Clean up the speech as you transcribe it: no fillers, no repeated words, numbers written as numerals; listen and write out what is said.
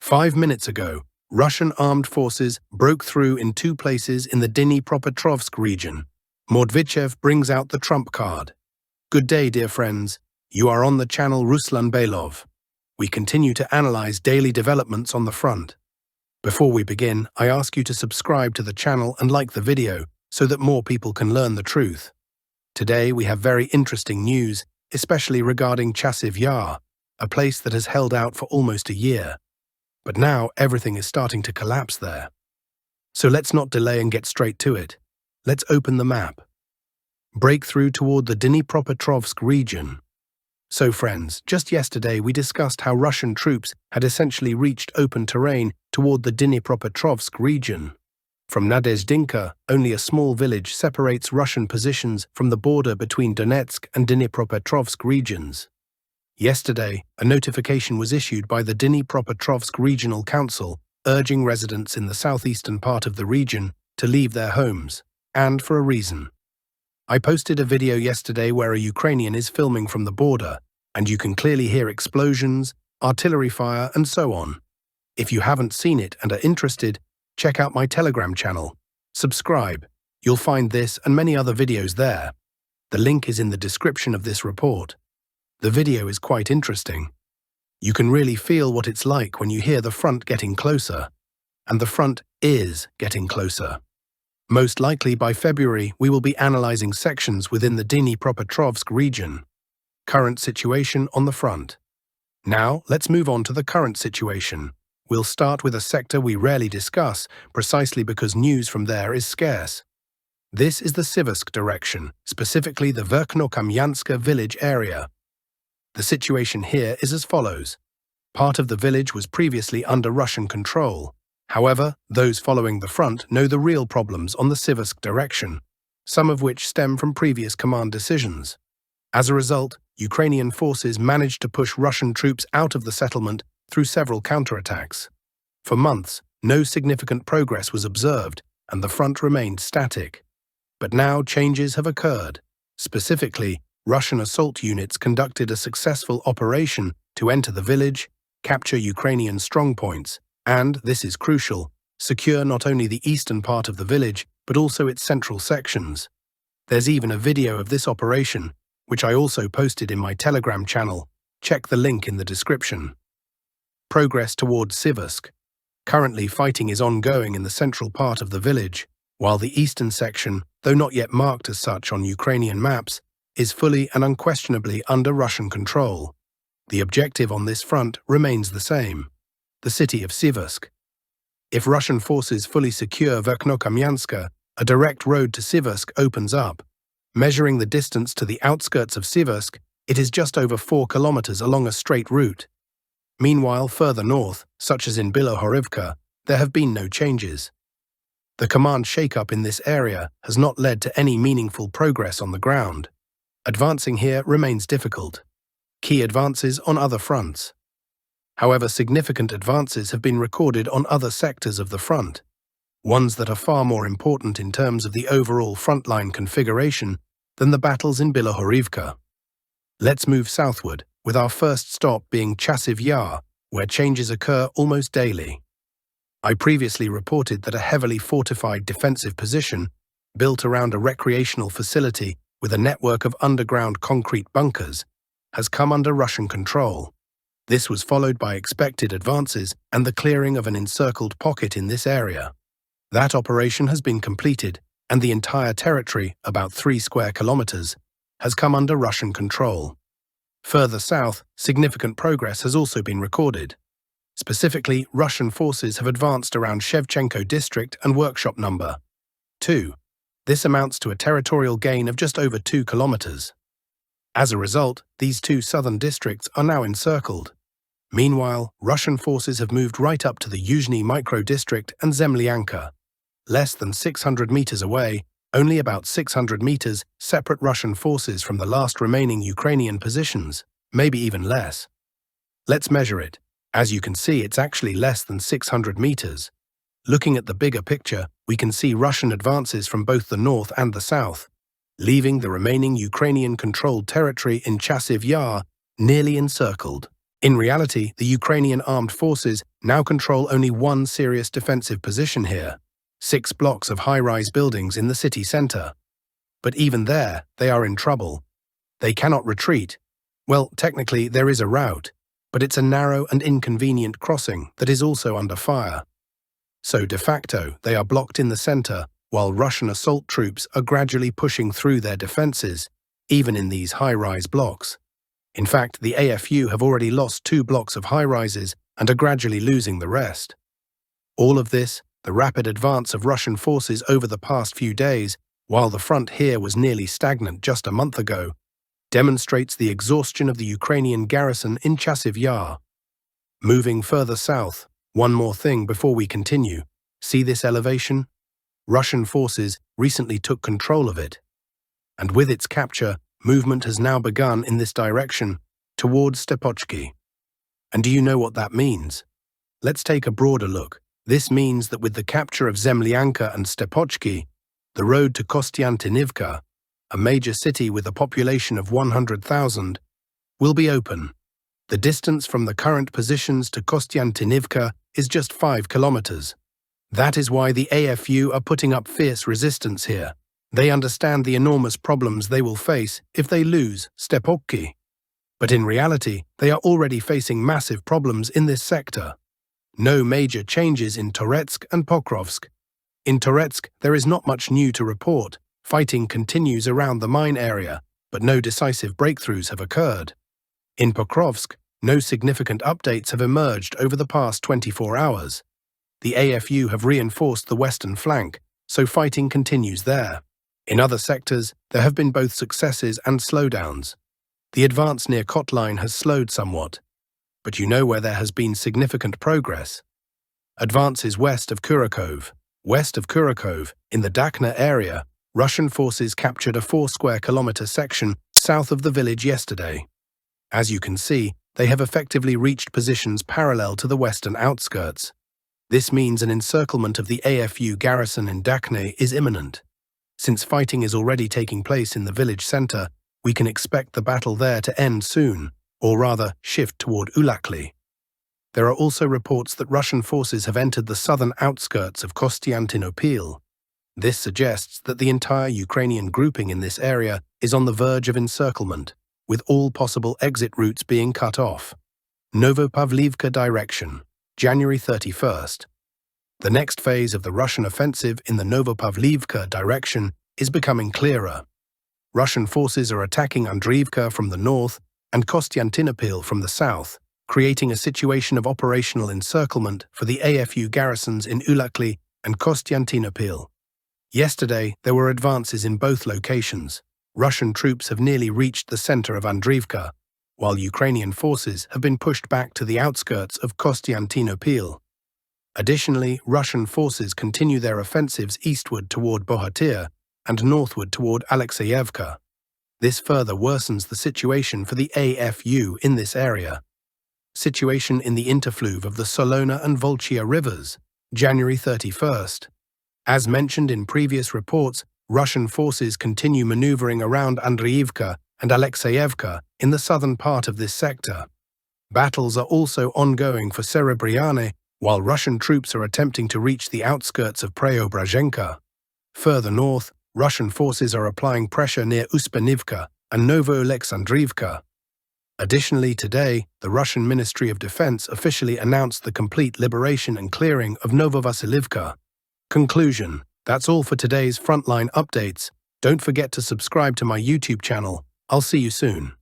5 minutes ago, Russian armed forces broke through in 2 places in the Dnipropetrovsk region. Mordvichev brings out the trump card. Good day, dear friends. You are on the channel Ruslan Belov. We continue to analyze daily developments on the front. Before we begin, I ask you to subscribe to the channel and like the video so that more people can learn the truth. Today we have very interesting news, especially regarding Chasiv Yar, a place that has held out for almost a year. But now everything is starting to collapse there. So let's not delay and get straight to it. Let's open the map. Breakthrough toward the Dnipropetrovsk region. So friends, just yesterday we discussed how Russian troops had essentially reached open terrain toward the Dnipropetrovsk region. From Nadezhdinka, only a small village separates Russian positions from the border between Donetsk and Dnipropetrovsk regions. Yesterday, a notification was issued by the Dnipropetrovsk Regional Council urging residents in the southeastern part of the region to leave their homes, and for a reason. I posted a video yesterday where a Ukrainian is filming from the border, and you can clearly hear explosions, artillery fire, and so on. If you haven't seen it and are interested, check out my Telegram channel. Subscribe. You'll find this and many other videos there. The link is in the description of this report. The video is quite interesting. You can really feel what it's like when you hear the front getting closer. And the front is getting closer. Most likely by February, we will be analyzing sections within the Dnipropetrovsk region. Current situation on the front. Now, let's move on to the current situation. We'll start with a sector we rarely discuss, precisely because news from there is scarce. This is the Siversk direction, specifically the Verkhnokamianska village area. The situation here is as follows. Part of the village was previously under Russian control. However, those following the front know the real problems on the Siversk direction, some of which stem from previous command decisions. As a result, Ukrainian forces managed to push Russian troops out of the settlement through several counterattacks. For months, no significant progress was observed, and the front remained static. But now changes have occurred. Specifically, Russian assault units conducted a successful operation to enter the village, capture Ukrainian strongpoints, and, this is crucial, secure not only the eastern part of the village, but also its central sections. There's even a video of this operation, which I also posted in my Telegram channel. Check the link in the description. Progress towards Siversk. Currently, fighting is ongoing in the central part of the village, while the eastern section, though not yet marked as such on Ukrainian maps, is fully and unquestionably under Russian control. The objective on this front remains the same: the city of Siversk. If Russian forces fully secure Verkhnokamianska, a direct road to Siversk opens up. Measuring the distance to the outskirts of Siversk, it is just over 4 kilometers along a straight route. Meanwhile, further north, such as in Bilohorivka, there have been no changes. The command shake-up in this area has not led to any meaningful progress on the ground. Advancing here remains difficult. Key advances on other fronts. However, significant advances have been recorded on other sectors of the front, ones that are far more important in terms of the overall frontline configuration than the battles in Bilohorivka. Let's move southward, with our first stop being Chasiv Yar, where changes occur almost daily. I previously reported that a heavily fortified defensive position, built around a recreational facility with a network of underground concrete bunkers, has come under Russian control. This was followed by expected advances and the clearing of an encircled pocket in this area. That operation has been completed, and the entire territory, about 3 square kilometers, has come under Russian control. Further south, significant progress has also been recorded. Specifically, Russian forces have advanced around Shevchenko district and workshop number 2. This amounts to a territorial gain of just over 2 kilometers. As a result, these 2 southern districts are now encircled. Meanwhile, Russian forces have moved right up to the Yuzhny micro-district and Zemlyanka. Less than 600 meters away, only about 600 meters separate Russian forces from the last remaining Ukrainian positions, maybe even less. Let's measure it. As you can see, it's actually less than 600 meters. Looking at the bigger picture, we can see Russian advances from both the north and the south, leaving the remaining Ukrainian-controlled territory in Chasiv Yar nearly encircled. In reality, the Ukrainian armed forces now control only one serious defensive position here, 6 blocks of high-rise buildings in the city center. But even there, they are in trouble. They cannot retreat. Well, technically, there is a route, but it's a narrow and inconvenient crossing that is also under fire. So de facto, they are blocked in the center, while Russian assault troops are gradually pushing through their defenses, even in these high-rise blocks. In fact, the AFU have already lost 2 blocks of high-rises and are gradually losing the rest. All of this, the rapid advance of Russian forces over the past few days, while the front here was nearly stagnant just a month ago, demonstrates the exhaustion of the Ukrainian garrison in Chasiv Yar. Moving further south, one more thing before we continue. See this elevation? Russian forces recently took control of it. And with its capture, movement has now begun in this direction, towards Stepochki. And do you know what that means? Let's take a broader look. This means that with the capture of Zemlyanka and Stepochki, the road to Kostyantynivka, a major city with a population of 100,000, will be open. The distance from the current positions to Kostyantynivka is just 5 kilometers. That is why the AFU are putting up fierce resistance here. They understand the enormous problems they will face if they lose Stepochki. But in reality, they are already facing massive problems in this sector. No major changes in Toretsk and Pokrovsk. In Toretsk, there is not much new to report. Fighting continues around the mine area, but no decisive breakthroughs have occurred. In Pokrovsk, no significant updates have emerged over the past 24 hours. The AFU have reinforced the western flank, so fighting continues there. In other sectors, there have been both successes and slowdowns. The advance near Kotline has slowed somewhat, but you know where there has been significant progress. Advances west of Kurakhove. West of Kurakhove, in the Dakhna area, Russian forces captured a 4-square-kilometer section south of the village yesterday. As you can see, they have effectively reached positions parallel to the western outskirts. This means an encirclement of the AFU garrison in Dakhne is imminent. Since fighting is already taking place in the village center, we can expect the battle there to end soon, or rather shift toward Ulakli. There are also reports that Russian forces have entered the southern outskirts of Kostyantynivka. This suggests that the entire Ukrainian grouping in this area is on the verge of encirclement, with all possible exit routes being cut off. Novopavlivka direction, January 31st. The next phase of the Russian offensive in the Novopavlivka direction is becoming clearer. Russian forces are attacking Andriivka from the north and Kostyantynivka from the south, creating a situation of operational encirclement for the AFU garrisons in Ulakli and Kostyantynivka. Yesterday, there were advances in both locations. Russian troops have nearly reached the center of Andriivka, while Ukrainian forces have been pushed back to the outskirts of Kostyantynivka. Additionally, Russian forces continue their offensives eastward toward Bohatyr and northward toward Alexeyevka. This further worsens the situation for the AFU in this area. Situation in the interfluve of the Solona and Volchia rivers, January 31st. As mentioned in previous reports, Russian forces continue maneuvering around Andriivka and Alexeyevka in the southern part of this sector. Battles are also ongoing for Serebryanne, while Russian troops are attempting to reach the outskirts of Preobrazhenka. Further north, Russian forces are applying pressure near Uspenivka and Novoalexandriivka. Additionally, today, the Russian Ministry of Defense officially announced the complete liberation and clearing of Novovasilivka. Conclusion: that's all for today's Frontline Updates. Don't forget to subscribe to my YouTube channel. I'll see you soon.